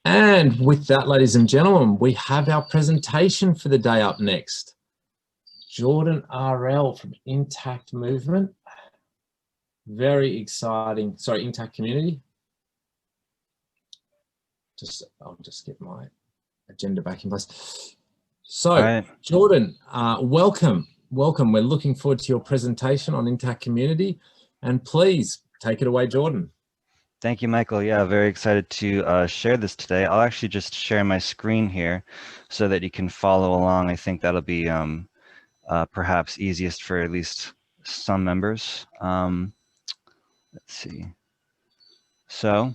And with that, ladies and gentlemen, we have our presentation for the day up next. Jordan Arel from Intact Movement. Very exciting, sorry, Intact Community. I'll just get my agenda back in place. So, right. Jordan, welcome. Welcome. We're looking forward to your presentation on Intact Community. And please take it away, Jordan. Thank you, Michael. Yeah, very excited to share this today. I'll actually just share my screen here so that you can follow along. I think that'll be perhaps easiest for at least some members. Let's see. So,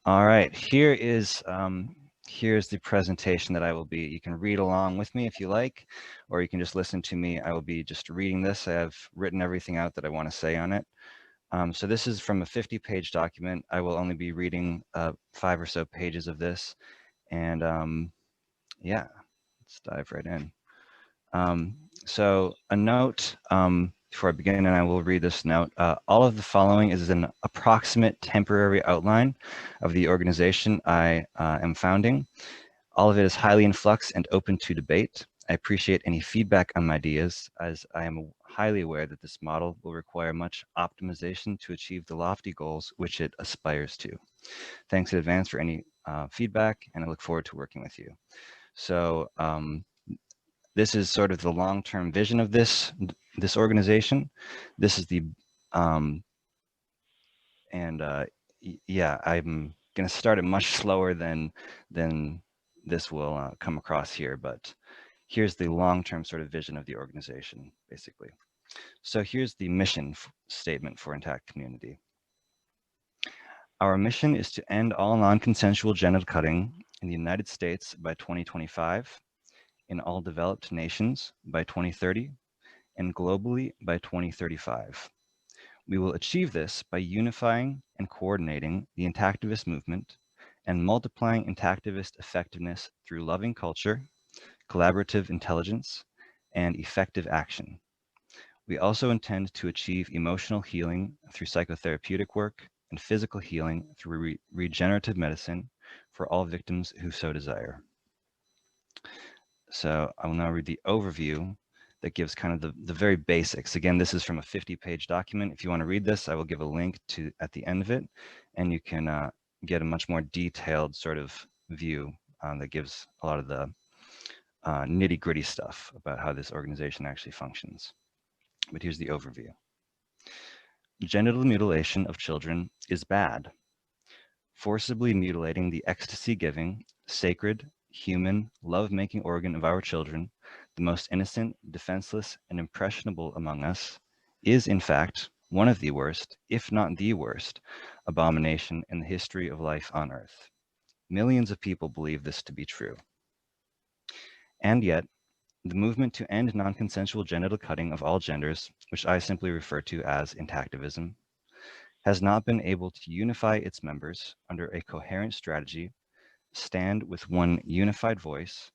all right, here's the presentation that I will be. You can read along with me if you like, or you can just listen to me. I will be just reading this. I have written everything out that I want to say on it. So this is from a 50-page document. I will only be reading 5 or so pages of this. And yeah, let's dive right in. So a note before I begin, and I will read this note. All of the following is an approximate temporary outline of the organization I am founding. All of it is highly in flux and open to debate. I appreciate any feedback on my ideas, as I am highly aware that this model will require much optimization to achieve the lofty goals which it aspires to. Thanks in advance for any feedback, and I look forward to working with you. So this is sort of the long-term vision of this organization. This is the yeah, I'm going to start it much slower than this will come across here, but here's the long-term sort of vision of the organization, basically. So here's the mission statement for Intact Community. Our mission is to end all non-consensual genital cutting in the United States by 2025, in all developed nations by 2030, and globally by 2035. We will achieve this by unifying and coordinating the Intactivist movement and multiplying Intactivist effectiveness through loving culture, collaborative intelligence, and effective action. We also intend to achieve emotional healing through psychotherapeutic work and physical healing through regenerative medicine for all victims who so desire. So I will now read the overview that gives kind of the very basics. Again, this is from a 50-page document. If you want to read this, I will give a link to at the end of it, and you can get a much more detailed sort of view that gives a lot of the nitty-gritty stuff about how this organization actually functions. But here's the overview. Genital mutilation of children is bad. Forcibly mutilating the ecstasy-giving, sacred, human, love-making organ of our children, the most innocent, defenseless, and impressionable among us, is in fact one of the worst, if not the worst, abomination in the history of life on Earth. Millions of people believe this to be true. And yet, the movement to end non-consensual genital cutting of all genders, which I simply refer to as intactivism, has not been able to unify its members under a coherent strategy, stand with one unified voice,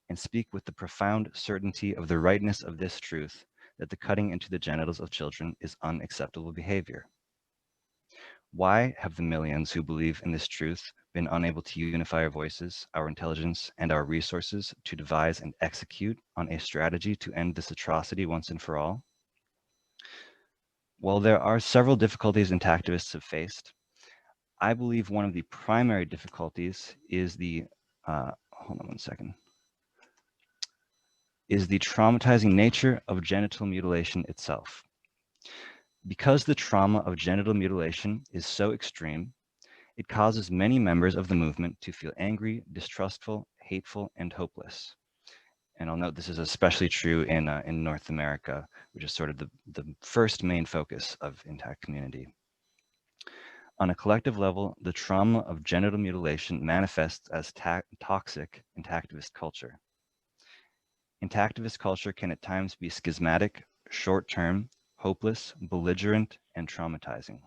and speak with the profound certainty of the rightness of this truth that the cutting into the genitals of children is unacceptable behavior. Why have the millions who believe in this truth been unable to unify our voices, our intelligence, and our resources to devise and execute on a strategy to end this atrocity once and for all? While there are several difficulties intactivists have faced, I believe one of the primary difficulties is the, hold on one second, is the traumatizing nature of genital mutilation itself. Because the trauma of genital mutilation is so extreme, it causes many members of the movement to feel angry, distrustful, hateful, and hopeless. And I'll note this is especially true in North America, which is sort of the first main focus of Intact Community. On a collective level, the trauma of genital mutilation manifests as toxic intactivist culture. Intactivist culture can at times be schismatic, short-term, hopeless, belligerent, and traumatizing.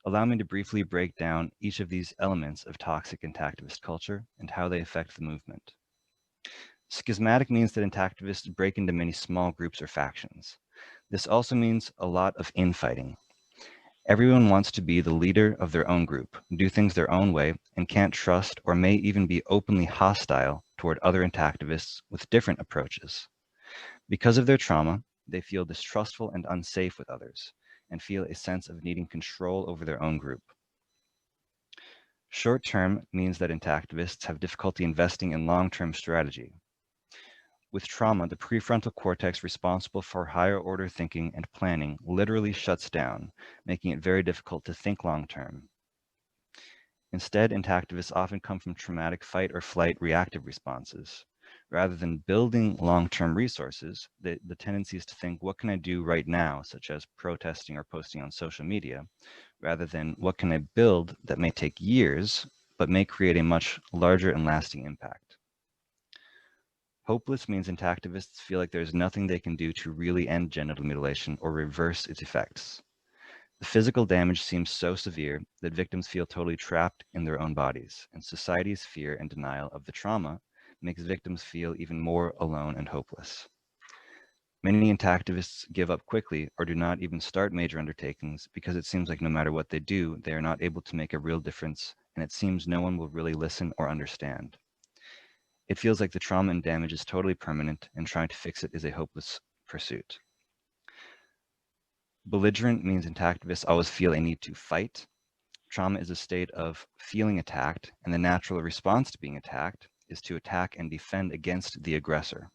Allow me to briefly break down each of these elements of toxic intactivist culture and how they affect the movement. Schismatic means that intactivists break into many small groups or factions. This also means a lot of infighting. Everyone wants to be the leader of their own group, do things their own way, and can't trust or may even be openly hostile toward other intactivists with different approaches. Because of their trauma, they feel distrustful and unsafe with others, and feel a sense of needing control over their own group. Short-term means that intactivists have difficulty investing in long-term strategy. With trauma, the prefrontal cortex responsible for higher order thinking and planning literally shuts down, making it very difficult to think long-term. Instead, intactivists often come from traumatic fight or flight reactive responses. Rather than building long-term resources, the tendency is to think, what can I do right now, such as protesting or posting on social media, rather than what can I build that may take years, but may create a much larger and lasting impact. Hopeless means intactivists feel like there's nothing they can do to really end genital mutilation or reverse its effects. The physical damage seems so severe that victims feel totally trapped in their own bodies, and society's fear and denial of the trauma makes victims feel even more alone and hopeless. Many intactivists give up quickly or do not even start major undertakings because it seems like no matter what they do, they are not able to make a real difference, and it seems no one will really listen or understand. It feels like the trauma and damage is totally permanent, and trying to fix it is a hopeless pursuit. Belligerent means intactivists always feel a need to fight. Trauma is a state of feeling attacked, and the natural response to being attacked is to attack and defend against the aggressor.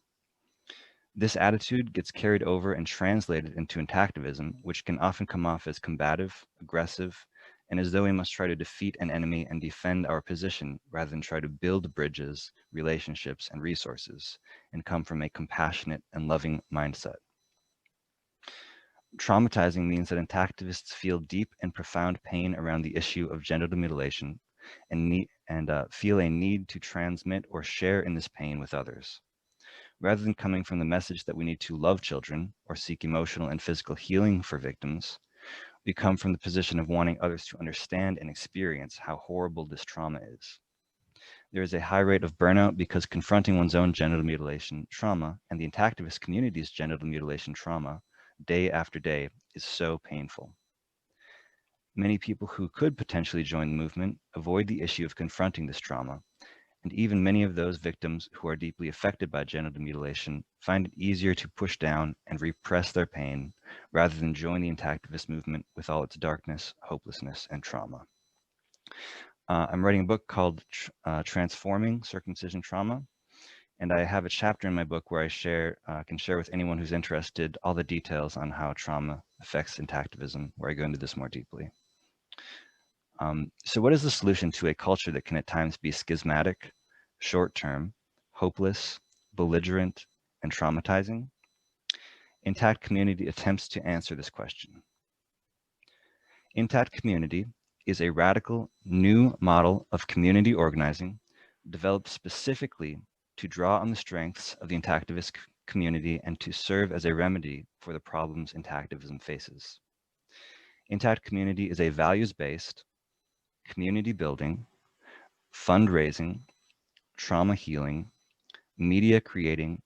This attitude gets carried over and translated into intactivism, which can often come off as combative, aggressive, and as though we must try to defeat an enemy and defend our position rather than try to build bridges, relationships, and resources, and come from a compassionate and loving mindset. Traumatizing means that intactivists feel deep and profound pain around the issue of genital mutilation and feel a need to transmit or share in this pain with others. Rather than coming from the message that we need to love children or seek emotional and physical healing for victims, we come from the position of wanting others to understand and experience how horrible this trauma is. There is a high rate of burnout because confronting one's own genital mutilation trauma and the intactivist community's genital mutilation trauma day after day is so painful. Many people who could potentially join the movement avoid the issue of confronting this trauma, and even many of those victims who are deeply affected by genital mutilation find it easier to push down and repress their pain rather than join the intactivist movement with all its darkness, hopelessness, and trauma. I'm writing a book called Transforming Circumcision Trauma, and I have a chapter in my book where I can share with anyone who's interested all the details on how trauma affects intactivism, where I go into this more deeply. So what is the solution to a culture that can at times be schismatic, short-term, hopeless, belligerent, and traumatizing? Intact Community attempts to answer this question. Intact Community is a radical new model of community organizing developed specifically to draw on the strengths of the intactivist community and to serve as a remedy for the problems intactivism faces. Intact Community is a values-based, community building, fundraising, trauma healing, media creating,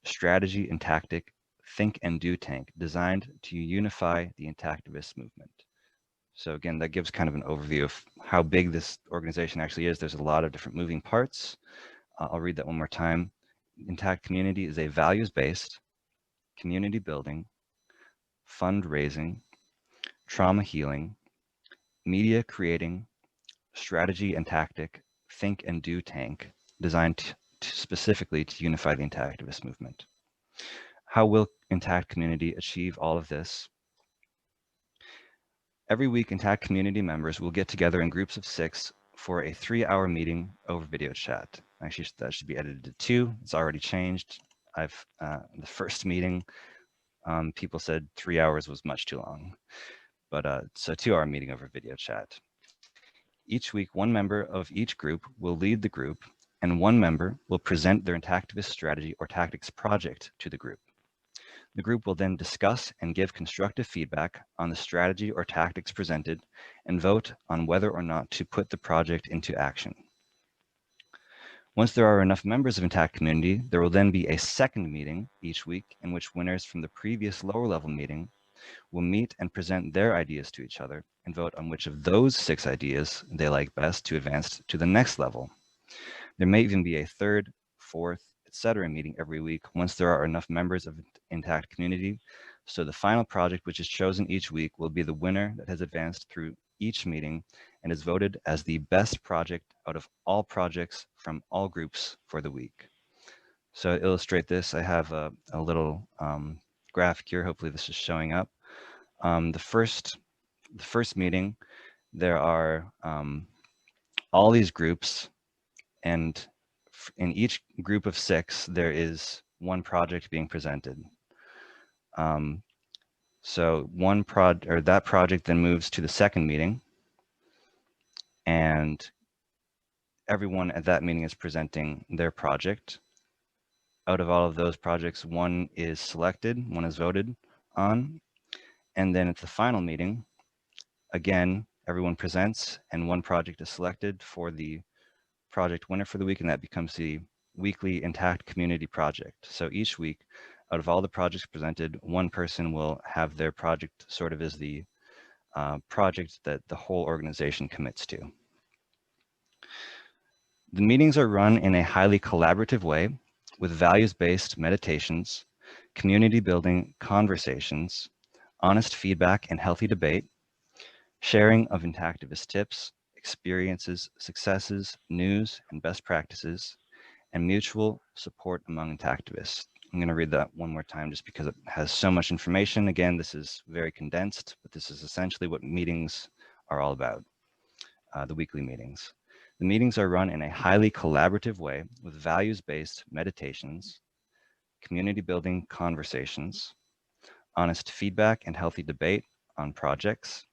strategy and tactic, think and do tank designed to unify the intactivist movement. So again, that gives kind of an overview of how big this organization actually is. There's a lot of different moving parts. I'll read that one more time. Intact Community is a values-based, community building, fundraising, trauma healing, media creating, strategy and tactic, think and do tank designed specifically to unify the intactivist movement. How will Intact Community achieve all of this? Every week, Intact Community members will get together in groups of 6 for a 3-hour meeting over video chat. Actually, that should be edited to 2. It's already changed. The first meeting, people said 3 hours was much too long. But it's a 2-hour meeting over video chat. Each week, one member of each group will lead the group, and one member will present their intactivist strategy or tactics project to the group. The group will then discuss and give constructive feedback on the strategy or tactics presented and vote on whether or not to put the project into action. Once there are enough members of Intact Community, there will then be a second meeting each week in which winners from the previous lower level meeting will meet and present their ideas to each other and vote on which of those 6 ideas they like best to advance to the next level. There may even be a 3rd, 4th, etc. meeting every week once there are enough members of an intact community. So the final project which is chosen each week will be the winner that has advanced through each meeting and is voted as the best project out of all projects from all groups for the week. So to illustrate this, I have a little graphic here. Hopefully this is showing up. The first meeting, there are all these groups, and in each group of 6, there is one project being presented. So that project then moves to the second meeting, and everyone at that meeting is presenting their project. Out of all of those projects, one is selected, one is voted on, and then at the final meeting, again, everyone presents and one project is selected for the project winner for the week, and that becomes the weekly intact community project. So each week, out of all the projects presented, one person will have their project sort of as the project that the whole organization commits to. The meetings are run in a highly collaborative way with values-based meditations, community building conversations, honest feedback and healthy debate, sharing of intactivist tips, experiences, successes, news, and best practices, and mutual support among intactivists. I'm going to read that one more time just because it has so much information. Again, this is very condensed, but this is essentially what meetings are all about, the weekly meetings. The meetings are run in a highly collaborative way with values-based meditations, community building conversations, honest feedback and healthy debate on projects,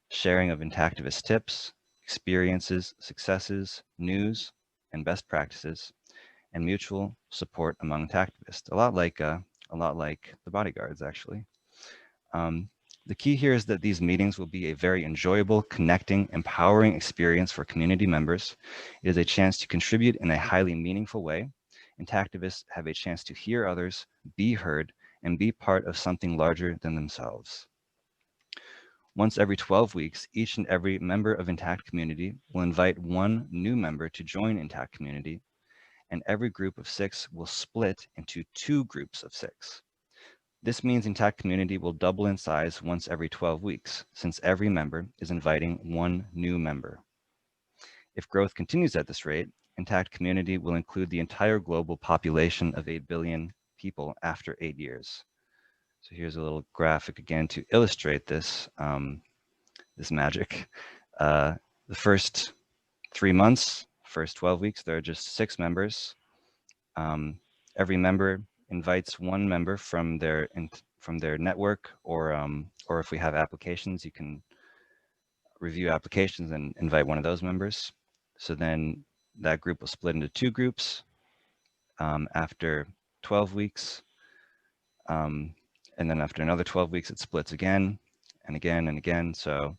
sharing of intactivist tips, experiences, successes, news, and best practices, and mutual support among intactivists. A lot like the bodyguards, actually. The key here is that these meetings will be a very enjoyable, connecting, empowering experience for community members. It is a chance to contribute in a highly meaningful way. Intactivists have a chance to hear others, be heard, and be part of something larger than themselves. Once every 12 weeks, each and every member of Intact Community will invite one new member to join Intact Community, and every group of 6 will split into 2 groups of 6. This means Intact Community will double in size once every 12 weeks, since every member is inviting one new member. If growth continues at this rate, Intact Community will include the entire global population of 8 billion people after 8 years. So here's a little graphic again to illustrate this, this magic. The first 3 months, first 12 weeks, there are just 6 members. Every member invites one member from their network, or if we have applications, you can review applications and invite one of those members. So then that group will split into 2 groups after 12 weeks. And then after another 12 weeks, it splits again and again and again. So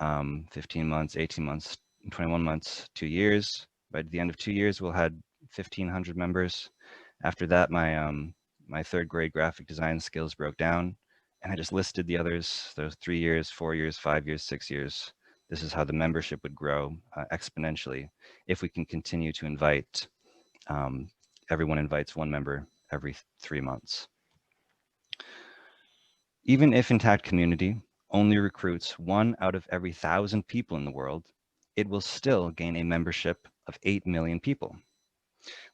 15 months, 18 months, 21 months, 2 years. By the end of 2 years, we'll have 1,500 members. After that, my 3rd grade graphic design skills broke down, and I just listed the others, those 3 years, 4 years, 5 years, 6 years. This is how the membership would grow exponentially if we can continue to invite, everyone invites one member every 3 months. Even if Intact Community only recruits 1 out of every 1,000 people in the world, it will still gain a membership of 8 million people.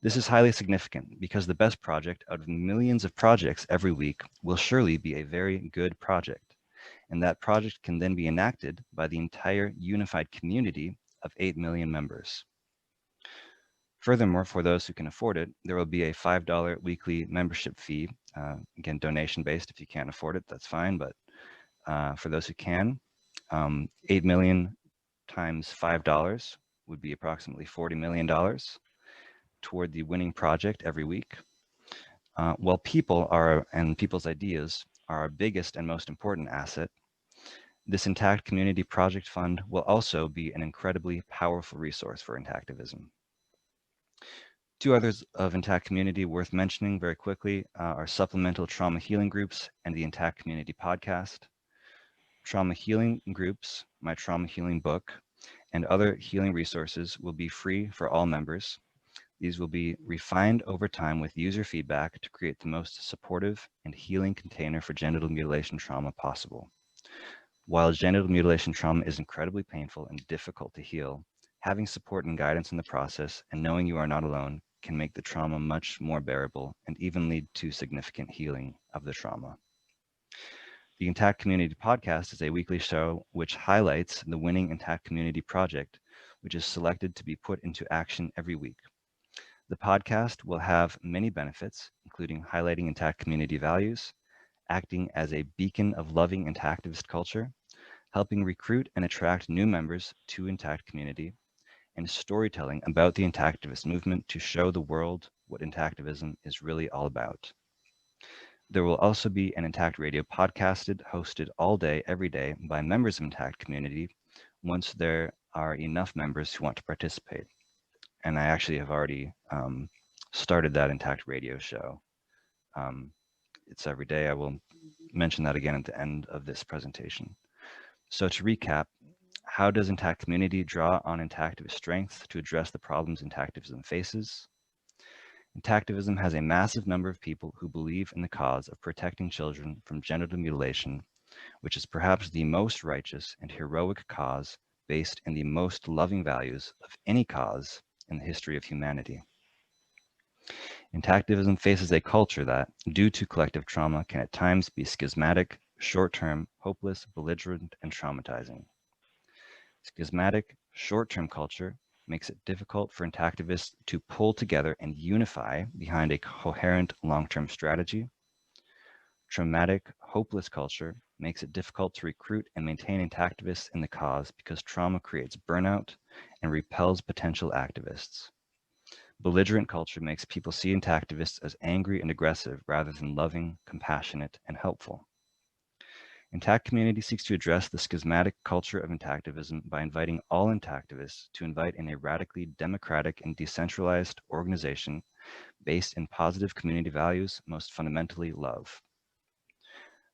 This is highly significant because the best project out of millions of projects every week will surely be a very good project, and that project can then be enacted by the entire unified community of 8 million members. Furthermore, for those who can afford it, there will be a $5 weekly membership fee, again, donation-based. If you can't afford it, that's fine, but for those who can, 8 million times $5 would be approximately $40 million toward the winning project every week. While people and people's ideas are our biggest and most important asset, this Intact Community Project Fund will also be an incredibly powerful resource for intactivism. Two others of Intact Community worth mentioning very quickly are supplemental trauma healing groups and the Intact Community podcast. Trauma healing groups, my trauma healing book, and other healing resources will be free for all members. These will be refined over time with user feedback to create the most supportive and healing container for genital mutilation trauma possible. While genital mutilation trauma is incredibly painful and difficult to heal, having support and guidance in the process and knowing you are not alone can make the trauma much more bearable and even lead to significant healing of the trauma. The Intact Community podcast is a weekly show which highlights the winning Intact Community project, which is selected to be put into action every week. The podcast will have many benefits, including highlighting Intact Community values, acting as a beacon of loving Intactivist culture, helping recruit and attract new members to Intact Community, and storytelling about the Intactivist movement to show the world what Intactivism is really all about. There will also be an Intact Radio podcasted, hosted all day, every day by members of Intact Community once there are enough members who want to participate. And I actually have already started that Intact Radio show. It's every day. I will mention that again at the end of this presentation. So to recap, how does Intact Community draw on Intactivist strength to address the problems Intactivism faces? Intactivism has a massive number of people who believe in the cause of protecting children from genital mutilation, which is perhaps the most righteous and heroic cause based in the most loving values of any cause in the history of humanity. Intactivism faces a culture that, due to collective trauma, can at times be schismatic, short-term, hopeless, belligerent, and traumatizing. Schismatic, short-term culture makes it difficult for Intactivists to pull together and unify behind a coherent long-term strategy. Traumatic, hopeless culture makes it difficult to recruit and maintain Intactivists in the cause because trauma creates burnout and repels potential activists. Belligerent culture makes people see Intactivists as angry and aggressive rather than loving, compassionate, and helpful. Intact Community seeks to address the schismatic culture of Intactivism by inviting all Intactivists to invite in a radically democratic and decentralized organization based in positive community values, most fundamentally love.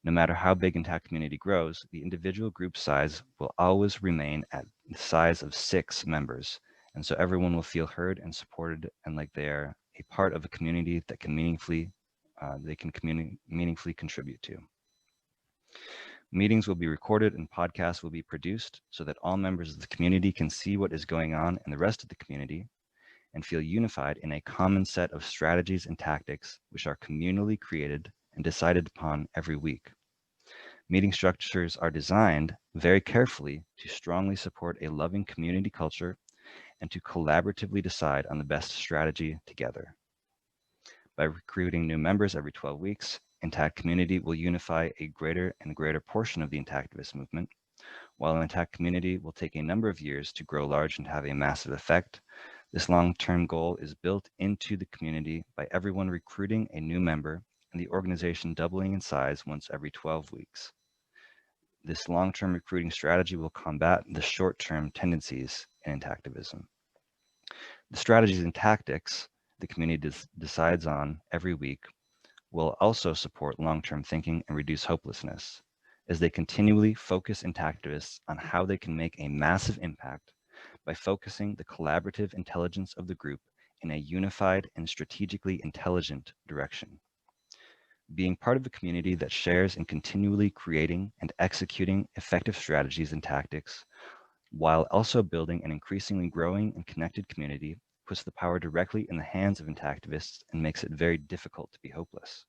No matter how big Intact Community grows, the individual group size will always remain at the size of 6 members, and so everyone will feel heard and supported and like they are a part of a community that can meaningfully contribute to. Meetings will be recorded and podcasts will be produced so that all members of the community can see what is going on in the rest of the community and feel unified in a common set of strategies and tactics which are communally created and decided upon every week. Meeting structures are designed very carefully to strongly support a loving community culture and to collaboratively decide on the best strategy together. By recruiting new members every 12 weeks, Intact Community will unify a greater and greater portion of the Intactivist movement. While Intact Community will take a number of years to grow large and have a massive effect, this long-term goal is built into the community by everyone recruiting a new member and the organization doubling in size once every 12 weeks. This long-term recruiting strategy will combat the short-term tendencies in Intactivism. The strategies and tactics the community decides on every week will also support long-term thinking and reduce hopelessness, as they continually focus Intactivists on how they can make a massive impact by focusing the collaborative intelligence of the group in a unified and strategically intelligent direction. Being part of a community that shares in continually creating and executing effective strategies and tactics, while also building an increasingly growing and connected community, puts the power directly in the hands of Intactivists and makes it very difficult to be hopeless.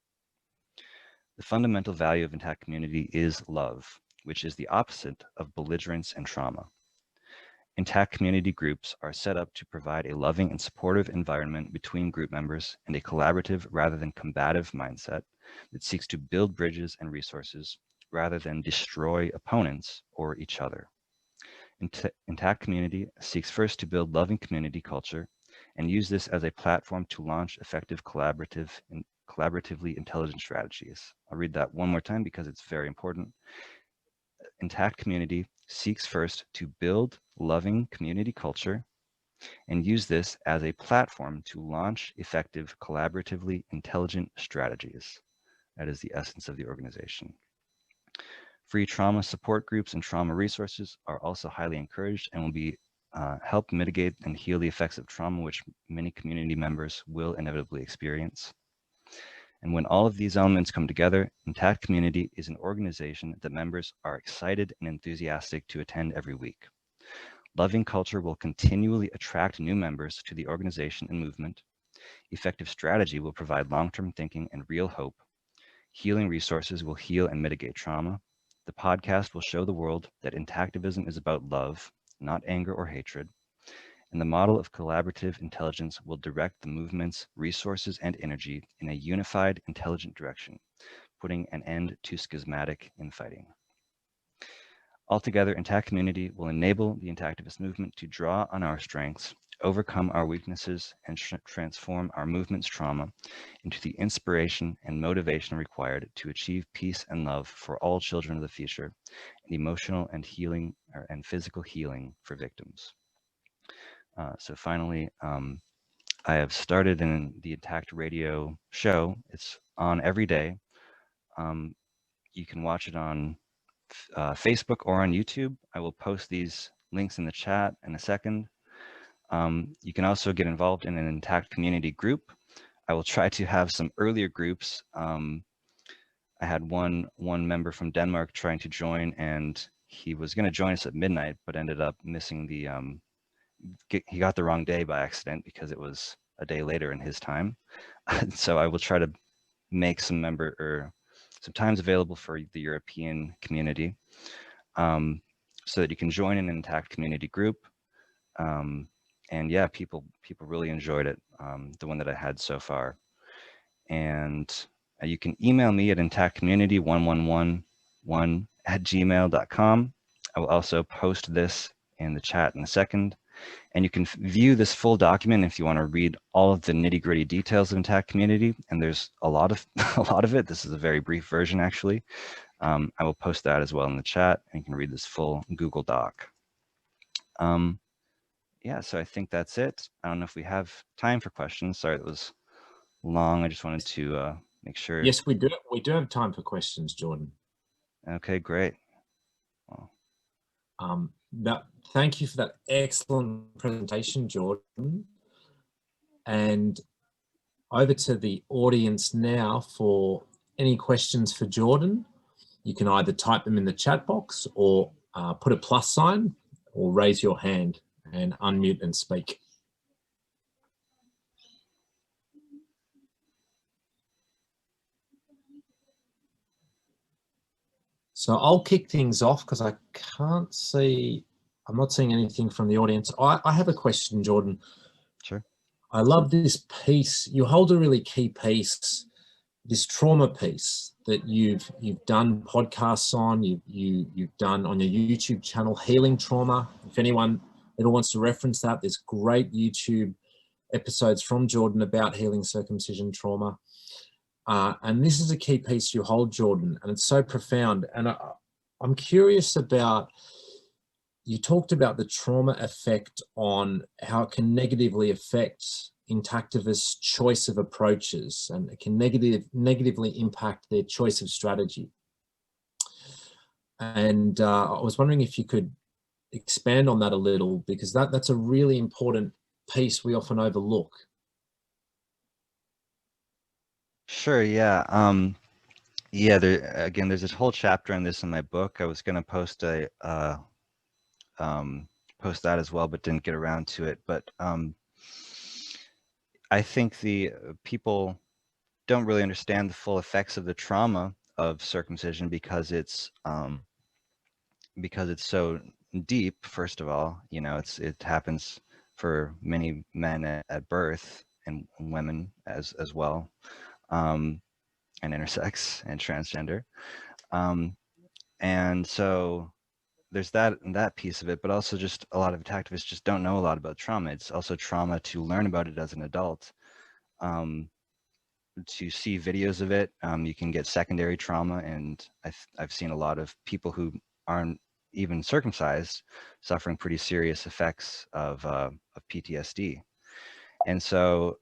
The fundamental value of Intact Community is love, which is the opposite of belligerence and trauma. Intact Community groups are set up to provide a loving and supportive environment between group members and a collaborative rather than combative mindset that seeks to build bridges and resources rather than destroy opponents or each other. Intact Community seeks first to build loving community culture and use this as a platform to launch effective collaboratively intelligent strategies. I'll read that one more time because it's very important. Intact Community seeks first to build loving community culture and use this as a platform to launch effective, collaboratively intelligent strategies. That is the essence of the organization. Free trauma support groups and trauma resources are also highly encouraged and will be help mitigate and heal the effects of trauma, which many community members will inevitably experience. And when all of these elements come together, Intact Community is an organization that members are excited and enthusiastic to attend every week. Loving culture will continually attract new members to the organization and movement. Effective strategy will provide long-term thinking and real hope. Healing resources will heal and mitigate trauma. The podcast will show the world that intactivism is about love, not anger or hatred. And the model of collaborative intelligence will direct the movement's resources and energy in a unified, intelligent direction, putting an end to schismatic infighting. Altogether, Intact Community will enable the intactivist movement to draw on our strengths, overcome our weaknesses, and transform our movement's trauma into the inspiration and motivation required to achieve peace and love for all children of the future, and emotional and healing and physical healing for victims. So finally, I have started in the Intact Radio show. It's on every day. You can watch it on Facebook or on YouTube. I will post these links in the chat in a second. You can also get involved in an Intact Community group. I will try to have some earlier groups. I had one member from Denmark trying to join, and he was going to join us at midnight, but ended up missing the, he got the wrong day by accident because it was a day later in his time. So I will try to make some times available for the European community, so that you can join an Intact Community group. And yeah, people really enjoyed it, the one that I had so far. And you can email me at intactcommunity1111@gmail.com. I will also post this in the chat in a second. And you can view this full document if you want to read all of the nitty-gritty details of Intact Community. And there's a lot of it. This is a very brief version, actually. I will post that as well in the chat, and you can read this full Google Doc. Yeah, so I think that's it. I don't know if we have time for questions. Sorry, it was long. I just wanted to make sure. Yes, we do. We do have time for questions, Jordan. Okay, great. Well, thank you for that excellent presentation, Jordan. And over to the audience now for any questions for Jordan. You can either type them in the chat box or put a plus sign or raise your hand and unmute and speak. So I'll kick things off because I can't see, I'm not seeing anything from the audience. I have a question, Jordan. Sure. I love this piece. You hold a really key piece, this trauma piece that you've done podcasts on, you've done on your YouTube channel, Healing Trauma. If anyone ever wants to reference that, there's great YouTube episodes from Jordan about healing circumcision trauma. And this is a key piece you hold, Jordan, and it's so profound. And I'm curious about, you talked about the trauma effect on how it can negatively affect intactivists' choice of approaches, and it can negatively impact their choice of strategy. And I was wondering if you could expand on that a little, because that's a really important piece we often overlook. Sure, yeah. Yeah, again, there's this whole chapter on this in my book. I was going to post post that as well, but didn't get around to it. But I think the people don't really understand the full effects of the trauma of circumcision because it's so deep. First of all, you know, it happens for many men at birth, and women as well, and intersex and transgender, and so there's that piece of it, but also just a lot of activists just don't know a lot about trauma. It's also trauma to learn about it as an adult, to see videos of it. You can get secondary trauma, and I've seen a lot of people who aren't even circumcised, suffering pretty serious effects of PTSD. And so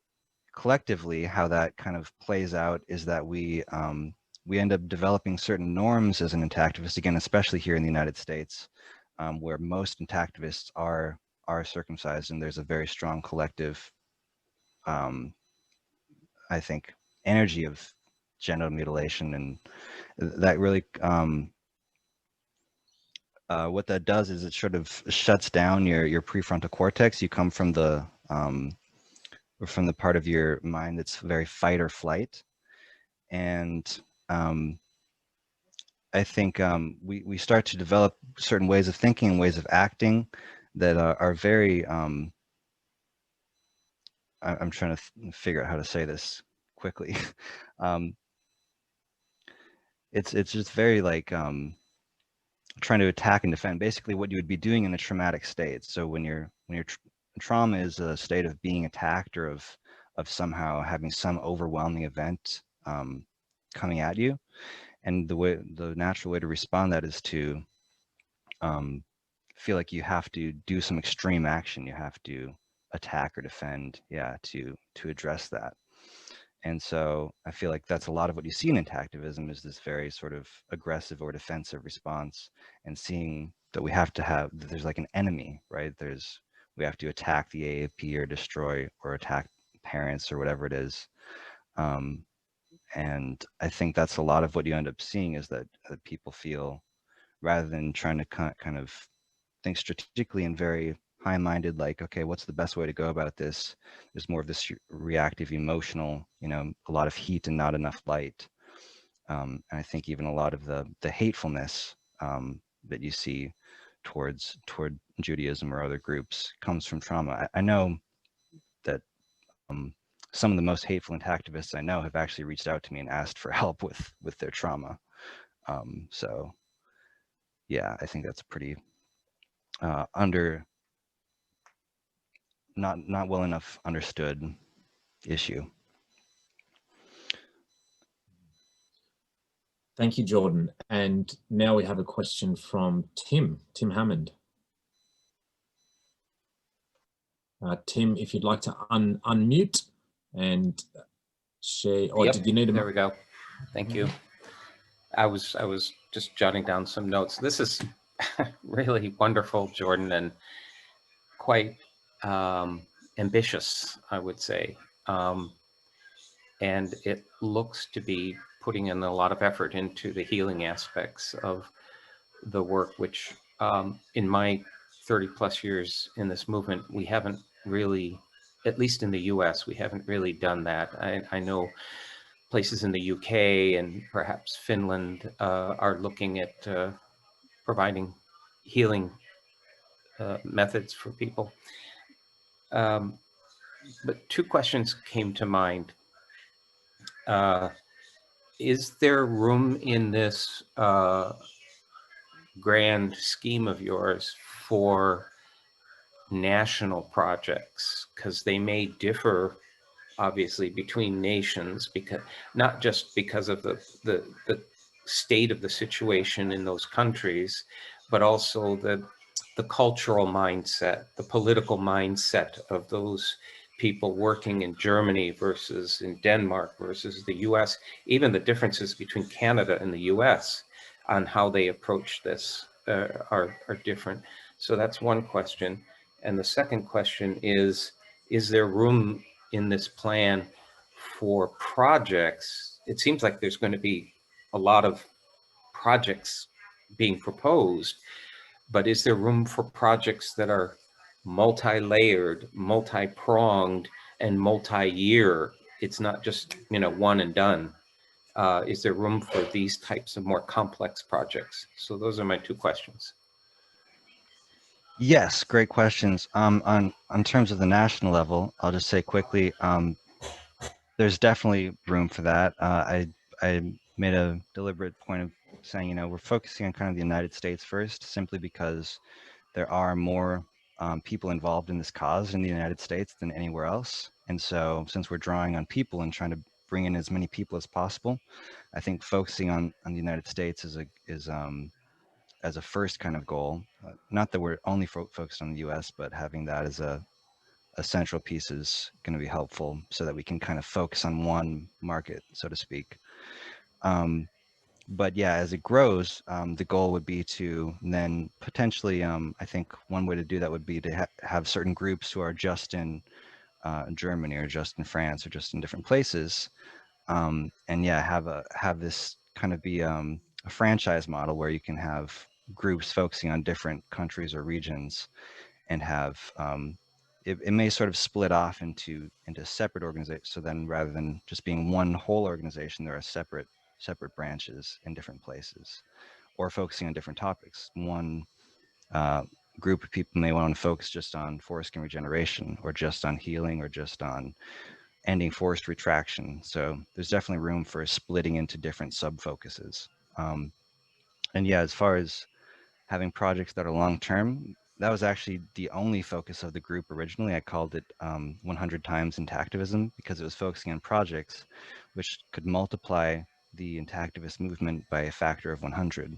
collectively, how that kind of plays out is that we end up developing certain norms as an intactivist, again, especially here in the United States, where most intactivists are circumcised, and there's a very strong collective, I think, energy of genital mutilation, and that really what that does is it sort of shuts down your prefrontal cortex. You come from the part of your mind that's very fight or flight, and I think we start to develop certain ways of thinking and ways of acting that are very I'm trying to figure out how to say this quickly. It's just very like trying to attack and defend, basically what you would be doing in a traumatic state. So when your trauma is a state of being attacked, or of somehow having some overwhelming event coming at you, and the natural way to respond to that is to feel like you have to do some extreme action. You have to attack or defend, to address that. And so I feel like that's a lot of what you see in intactivism, is this very sort of aggressive or defensive response, and seeing that we have to have, that there's like an enemy, right? We have to attack the AAP, or destroy or attack parents, or whatever it is. And I think that's a lot of what you end up seeing, is that people feel, rather than trying to kind of think strategically and very high-minded, like, okay, what's the best way to go about this? There's more of this reactive, emotional, a lot of heat and not enough light. And I think even a lot of the hatefulness that you see toward Judaism or other groups comes from trauma. I know that some of the most hateful intactivists I know have actually reached out to me and asked for help with their trauma. So yeah, I think that's pretty not well enough understood issue. Thank you, Jordan. And now we have a question from Tim Hammond. Tim, if you'd like to unmute and share, or did you need to? There we go. Thank you. I was just jotting down some notes. This is really wonderful, Jordan, and quite ambitious, I would say. And it looks to be putting in a lot of effort into the healing aspects of the work, which in my 30 plus years in this movement, we haven't really, at least in the US, we haven't really done that. I know places in the UK and perhaps Finland are looking at providing healing methods for people. But two questions came to mind. Is there room in this grand scheme of yours for national projects? Because they may differ, obviously, between nations, because not just because of the state of the situation in those countries, but also the cultural mindset, the political mindset of those people working in Germany versus in Denmark versus the US, even the differences between Canada and the US on how they approach this are different. So that's one question. And the second question is there room in this plan for projects? It seems like there's going to be a lot of projects being proposed, but is there room for projects that are multi-layered, multi-pronged, and multi-year? It's not just, one and done. Is there room for these types of more complex projects? So those are my two questions. Yes, great questions. On terms of the national level, I'll just say quickly, there's definitely room for that. I made a deliberate point of saying, we're focusing on kind of the United States first, simply because there are more people involved in this cause in the United States than anywhere else. And so since we're drawing on people and trying to bring in as many people as possible, I think focusing on the United States is a as a first kind of goal. Not that we're only focused on the US, but having that as a central piece is going to be helpful so that we can kind of focus on one market, so to speak. But yeah, as it grows, the goal would be to then potentially, I think one way to do that would be to have certain groups who are just in Germany or just in France or just in different places. And yeah, have this kind of be a franchise model where you can have groups focusing on different countries or regions, and have it may sort of split off into separate organizations. So then rather than just being one whole organization, there are separate branches in different places, or focusing on different topics. One group of people may want to focus just on foreskin regeneration, or just on healing, or just on ending forest retraction. So there's definitely room for splitting into different sub-focuses. And yeah, as far as having projects that are long-term, that was actually the only focus of the group originally. I called it 100 times intactivism, because it was focusing on projects which could multiply the intactivist movement by a factor of 100.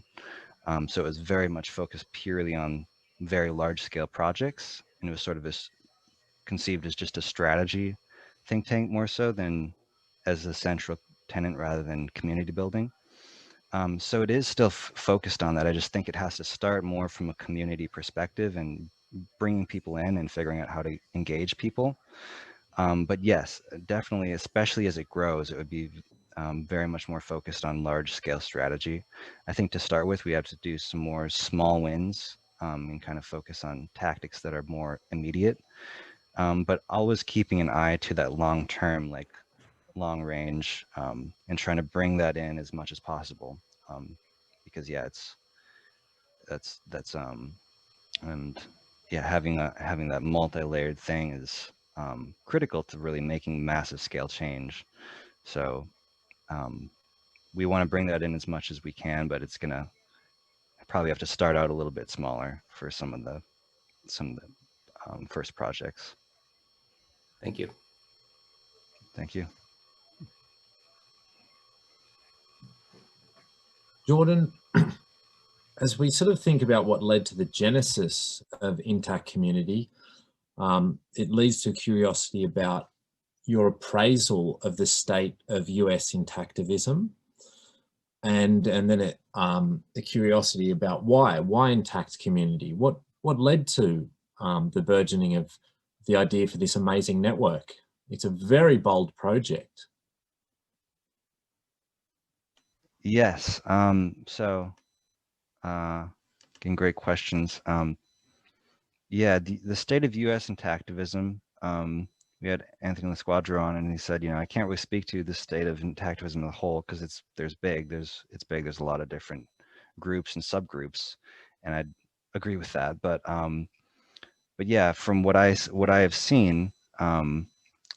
So it was very much focused purely on very large-scale projects, and it was sort of conceived as just a strategy think tank more so than as a central tenant rather than community building. So it is still focused on that. I just think it has to start more from a community perspective and bringing people in and figuring out how to engage people. But yes, definitely, especially as it grows, it would be very much more focused on large scale strategy. I think to start with, we have to do some more small wins and kind of focus on tactics that are more immediate. But always keeping an eye to that long term, like long range, and trying to bring that in as much as possible. Because yeah, that's and yeah, having that multi-layered thing is critical to really making massive scale change. So we want to bring that in as much as we can, but it's gonna probably have to start out a little bit smaller for some of the first projects. Thank you. Thank you. Jordan, as we sort of think about what led to the genesis of Intact Community, it leads to curiosity about your appraisal of the state of US intactivism, and then the curiosity about why Intact Community, what led to the burgeoning of the idea for this amazing network. It's a very bold project. Yes. So again, great questions. Yeah, the state of US intactivism, we had Anthony Lasquadra on, and he said, I can't really speak to the state of intactivism as a whole, because it's big. There's a lot of different groups and subgroups, and I agree with that. But yeah, from what I have seen,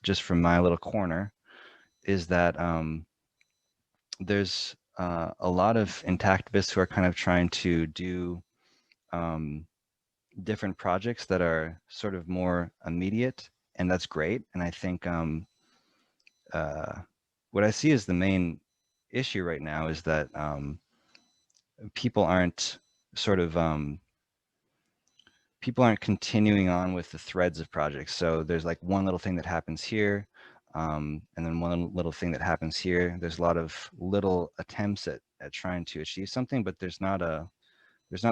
just from my little corner, is that there's a lot of intactivists who are kind of trying to do different projects that are sort of more immediate, and that's great. And I think what I see as the main issue right now is that people aren't continuing on with the threads of projects. So there's like one little thing that happens here, and then one little thing that happens here. There's a lot of little attempts at trying to achieve something, but there's not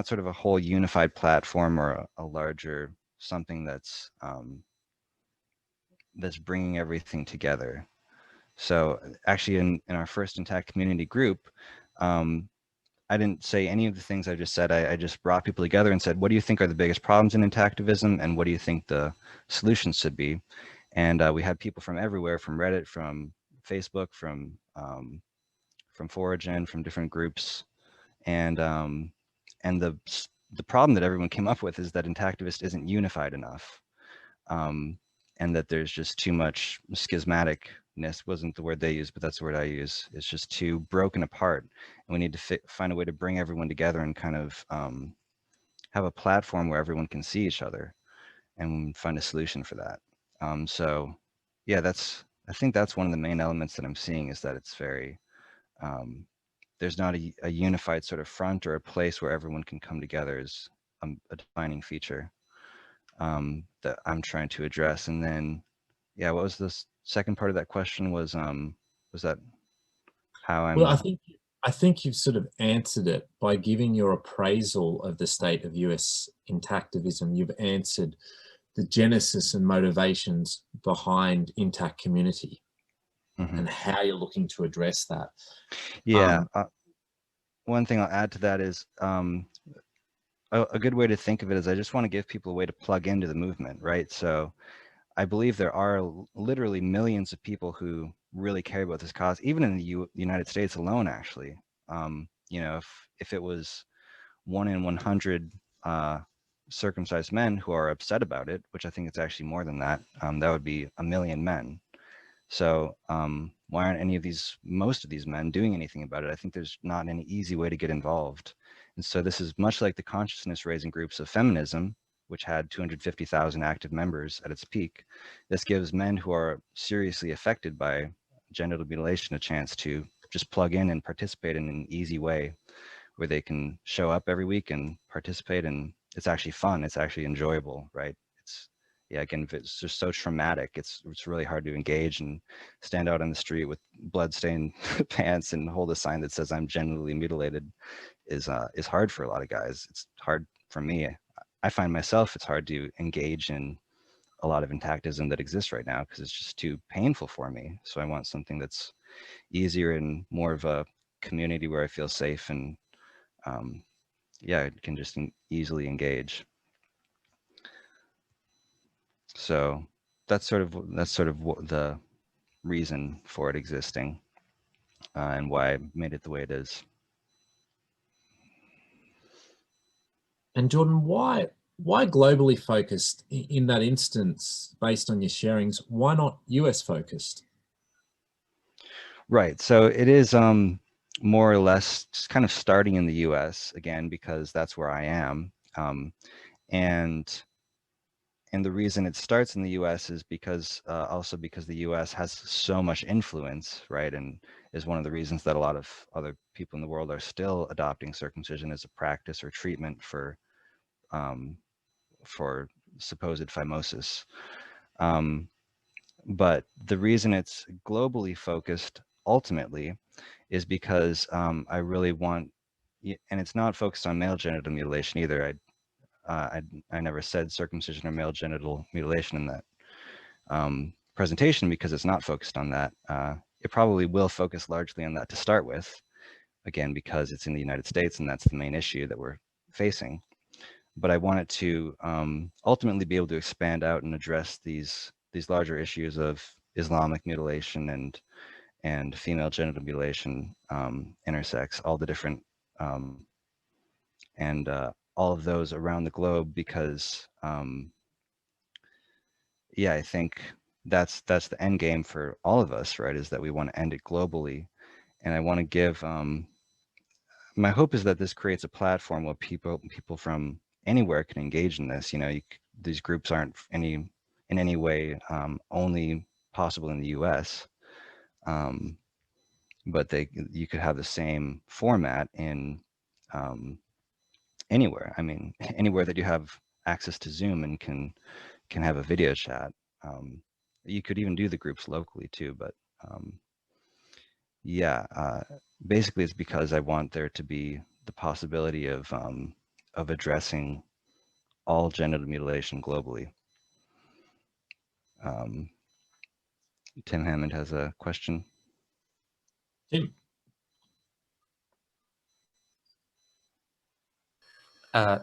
sort of a whole unified platform or a larger something that's bringing everything together. So actually in our first Intact Community group, I didn't say any of the things I just said. I just brought people together and said, what do you think are the biggest problems in intactivism, and what do you think the solutions should be? And we had people from everywhere, from Reddit, from Facebook, from Foragin, from different groups. And the problem that everyone came up with is that intactivist isn't unified enough, and that there's just too much schismaticness. Wasn't the word they used, but that's the word I use. It's just too broken apart, and we need to find a way to bring everyone together and kind of have a platform where everyone can see each other and find a solution for that. So yeah, I think that's one of the main elements that I'm seeing, is that it's very there's not a unified sort of front or a place where everyone can come together is a defining feature that I'm trying to address. And then, yeah, what was the second part of that question? Was that how I'm? Well, I think you've sort of answered it by giving your appraisal of the state of US intactivism. You've answered the genesis and motivations behind intact community and how you're looking to address that. Yeah. One thing I'll add to that is a good way to think of it is I just want to give people a way to plug into the movement, right? So I believe there are literally millions of people who really care about this cause, even in the United States alone, actually. You know, if it was 1 in 100 circumcised men who are upset about it, which I think it's actually more than that, that would be 1 million men. So why aren't most of these men doing anything about it? I think there's not any easy way to get involved. And so this is much like the consciousness raising groups of feminism, which had 250,000 active members at its peak. This gives men who are seriously affected by genital mutilation a chance to just plug in and participate in an easy way where they can show up every week and participate, and it's actually fun, it's actually enjoyable, right? Yeah, again, if it's just so traumatic, it's really hard to engage and stand out on the street with blood-stained pants and hold a sign that says I'm genitally mutilated is hard for a lot of guys. It's hard for me. I find myself, it's hard to engage in a lot of intactism that exists right now because it's just too painful for me. So I want something that's easier and more of a community where I feel safe and yeah, I can just easily engage. So that's sort of the reason for it existing and why I made it the way it is. And Jordan, why globally focused in that instance, based on your sharings? Why not US focused? Right. So it is more or less just kind of starting in the US again, because that's where I am. And the reason it starts in the US is because also because the US has so much influence, right? And is one of the reasons that a lot of other people in the world are still adopting circumcision as a practice or treatment for supposed phimosis. But the reason it's globally focused ultimately is because I really want, and it's not focused on male genital mutilation either. I never said circumcision or male genital mutilation in that presentation because it's not focused on that. It probably will focus largely on that to start with, again, because it's in the United States and that's the main issue that we're facing. But I want it to ultimately be able to expand out and address these larger issues of Islamic mutilation and female genital mutilation, intersex, all the different and all of those around the globe, because yeah, I think that's the end game for all of us, right? Is that we want to end it globally, and I want to give. My hope is that this creates a platform where people from anywhere can engage in this. You know, these groups aren't in any way only possible in the U.S. But you could have the same format in anywhere. I mean, anywhere that you have access to Zoom and can have a video chat. You could even do the groups locally too, but yeah, basically it's because I want there to be the possibility of addressing all genital mutilation globally. Tim Hammond has a question. Tim.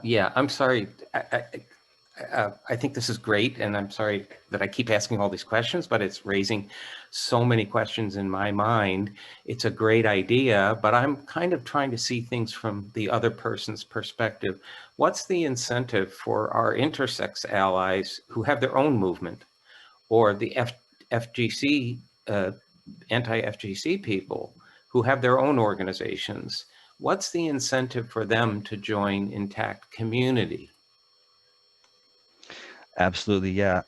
Yeah, I'm sorry. I think this is great, and I'm sorry that I keep asking all these questions, but it's raising so many questions in my mind. It's a great idea, but I'm kind of trying to see things from the other person's perspective. What's the incentive for our intersex allies who have their own movement, or the FGC, anti-FGC people who have their own organizations? What's the incentive for them to join Intact Community? Absolutely, yeah.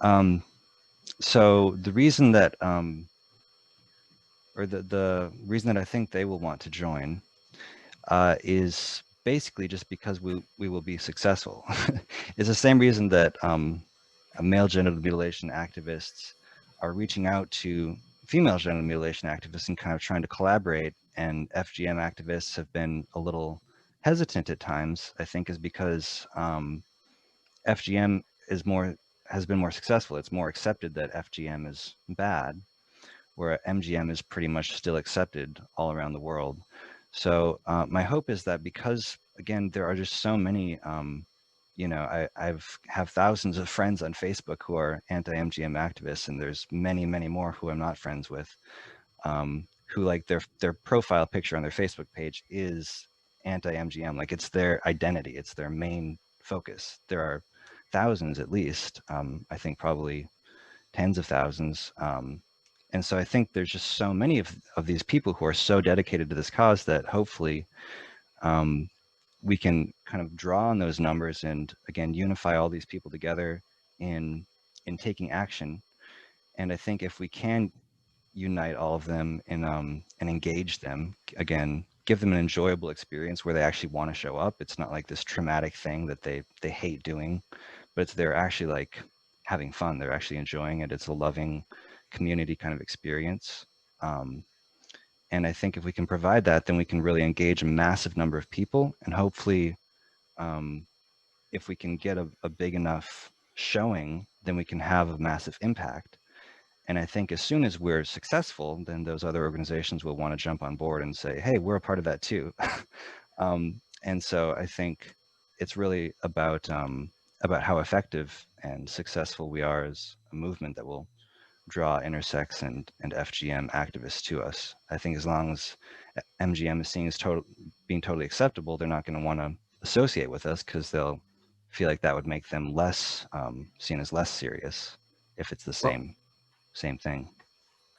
So the reason that, or the reason that I think they will want to join is basically just because we will be successful. It's the same reason that male genital mutilation activists are reaching out to female genital mutilation activists and kind of trying to collaborate, and FGM activists have been a little hesitant at times, I think, is because FGM has been more successful. It's more accepted that FGM is bad, where MGM is pretty much still accepted all around the world. So my hope is that, because again, there are just so many, you know, I have thousands of friends on Facebook who are anti-MGM activists, and there's many, many more who I'm not friends with, who, like, their profile picture on their Facebook page is anti-MGM. Like, it's their identity, it's their main focus. There are thousands at least, I think probably tens of thousands. And so I think there's just so many of these people who are so dedicated to this cause that hopefully we can kind of draw on those numbers and, again, unify all these people together in taking action. And I think if we can unite all of them and engage them, again, give them an enjoyable experience where they actually want to show up. It's not like this traumatic thing that they hate doing, but they're actually, like, having fun. They're actually enjoying it. It's a loving community kind of experience. And I think if we can provide that, then we can really engage a massive number of people. And hopefully, if we can get a big enough showing, then we can have a massive impact. And I think as soon as we're successful, then those other organizations will want to jump on board and say, hey, we're a part of that too. And so I think it's really about how effective and successful we are as a movement that will draw intersex and FGM activists to us. I think as long as MGM is seen as being totally acceptable, they're not going to want to associate with us, because they'll feel like that would make them less seen as less serious if it's the same thing.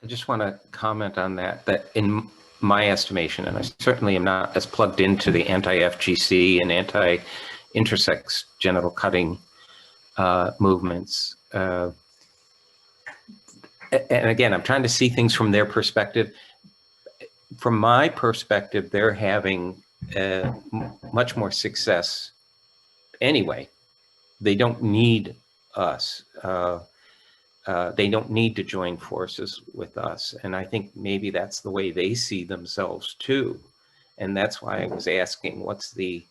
I just want to comment on that in my estimation, and I certainly am not as plugged into the anti-FGC and anti-intersex genital cutting movements. And again, I'm trying to see things from their perspective. From my perspective, they're having much more success anyway. They don't need us. They don't need to join forces with us. And I think maybe that's the way they see themselves too. And that's why I was asking, what's the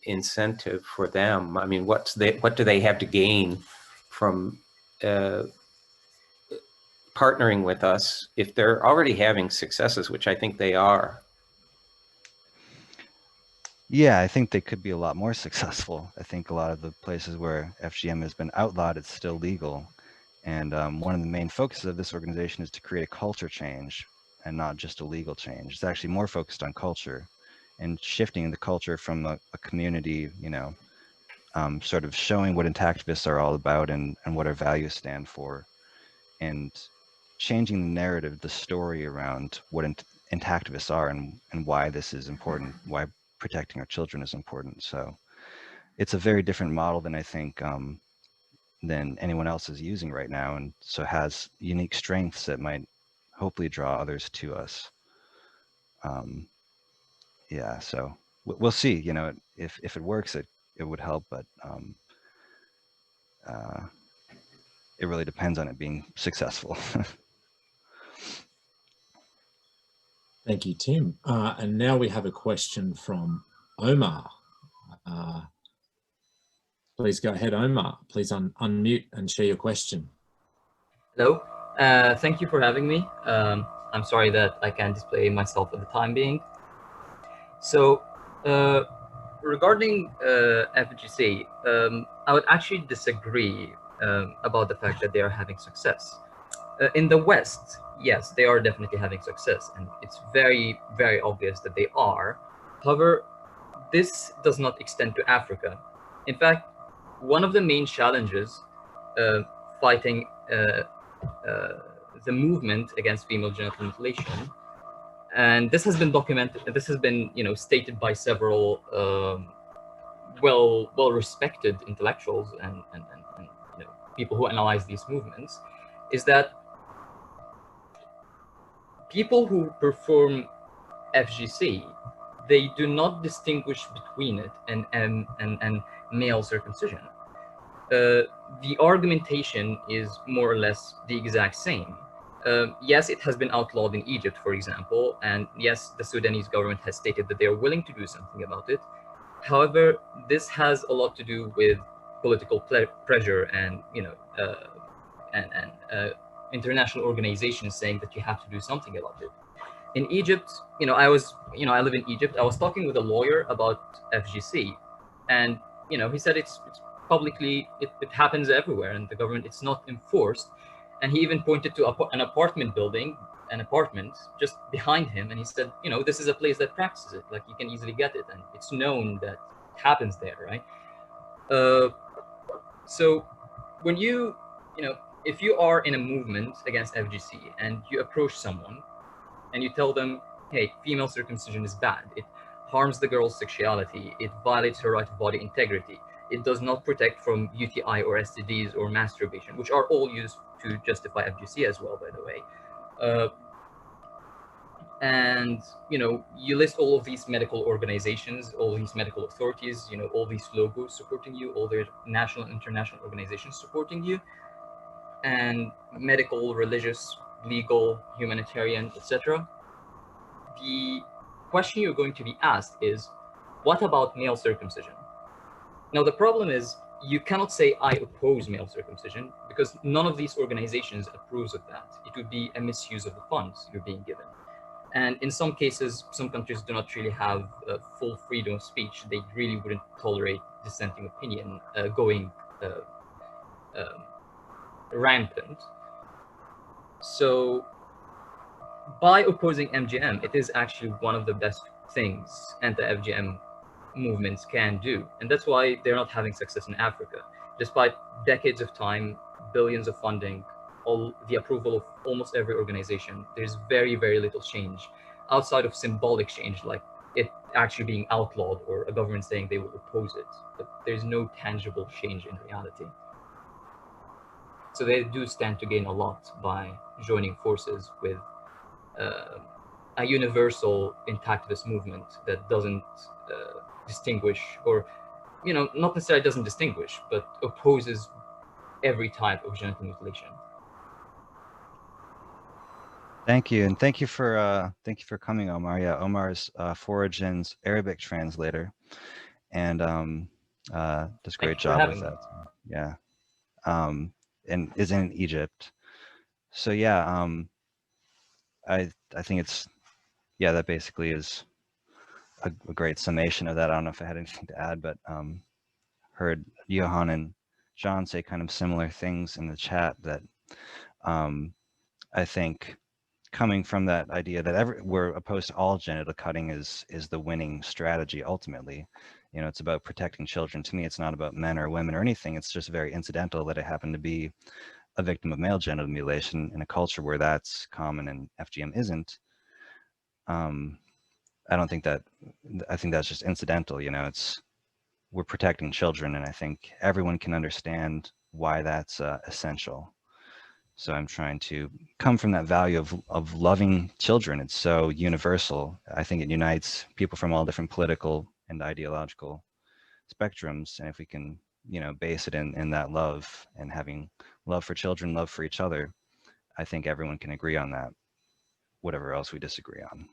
incentive for them? I mean, what do they have to gain from partnering with us if they're already having successes, which I think they are? Yeah, I think they could be a lot more successful. I think a lot of the places where FGM has been outlawed, it's still legal. And one of the main focuses of this organization is to create a culture change and not just a legal change. It's actually more focused on culture and shifting the culture from a community, you know, sort of showing what intactivists are all about and what our values stand for, and changing the narrative, the story around what intactivists are and why this is important, why protecting our children is important. So it's a very different model than I think than anyone else is using right now, and so has unique strengths that might hopefully draw others to us. Yeah, so we'll see. You know, if it works, it would help, but it really depends on it being successful. Thank you, Tim. And now we have a question from Omar. Please go ahead, Omar. Please unmute and share your question. Hello. Thank you for having me. I'm sorry that I can't display myself at the time being. So regarding FGC, I would actually disagree about the fact that they are having success. In the West, yes, they are definitely having success, and it's very, very obvious that they are. However, this does not extend to Africa. In fact, one of the main challenges fighting the movement against female genital mutilation, and this has been documented, this has been, you know, stated by several well-respected intellectuals and you know, people who analyze these movements, is that people who perform FGC they do not distinguish between it and male circumcision. The argumentation is more or less the exact same. Yes, it has been outlawed in Egypt, for example, and yes, the Sudanese government has stated that they are willing to do something about it. However, this has a lot to do with political pressure and, you know, international organizations saying that you have to do something about it. In Egypt, you know, I live in Egypt. I was talking with a lawyer about FGC, and, you know, he said it's publicly, it happens everywhere, and the government, it's not enforced. And he even pointed to an apartment building, an apartment just behind him, and he said, you know, this is a place that practices it. Like, you can easily get it, and it's known that it happens there, right? So when you know, if you are in a movement against FGC and you approach someone and you tell them, hey, female circumcision is bad, it harms the girl's sexuality, it violates her right of body integrity, it does not protect from UTI or STDs or masturbation, which are all used to justify FGC as well, by the way. And, you know, you list all of these medical organizations, all these medical authorities, you know, all these logos supporting you, all their national and international organizations supporting you, and medical, religious, legal, humanitarian, etc. The question you're going to be asked is, what about male circumcision? Now, the problem is, you cannot say I oppose male circumcision, because none of these organizations approves of that. It would be a misuse of the funds you're being given. And in some cases, some countries do not really have full freedom of speech. They really wouldn't tolerate dissenting opinion going rampant. So by opposing MGM, it is actually one of the best things anti-FGM movements can do. And that's why they're not having success in Africa. Despite decades of time, billions of funding, all the approval of almost every organization, there's very, very little change outside of symbolic change, like it actually being outlawed or a government saying they will oppose it. But there's no tangible change in reality. So they do stand to gain a lot by joining forces with a universal intactivist movement that doesn't distinguish, or, you know, not necessarily doesn't distinguish, but opposes every type of genital mutilation. Thank you, and thank you for coming, Omar. Yeah, Omar's Foragin's Arabic translator, and does a great job with that. Yeah, and is in Egypt. So yeah, I think it's, yeah, that basically is a great summation of that. I don't know if I had anything to add, but heard Johan and John say kind of similar things in the chat that I think, coming from that idea that we're opposed to all genital cutting is the winning strategy ultimately. You know, it's about protecting children. To me, it's not about men or women or anything. It's just very incidental that I happen to be a victim of male genital mutilation in a culture where that's common and FGM isn't. I don't think that, I think that's just incidental. You know, we're protecting children, and I think everyone can understand why that's essential. So I'm trying to come from that value of loving children. It's so universal. I think it unites people from all different political and ideological spectrums. And if we can, you know, base it in that love and having love for children, love for each other, I think everyone can agree on that, whatever else we disagree on.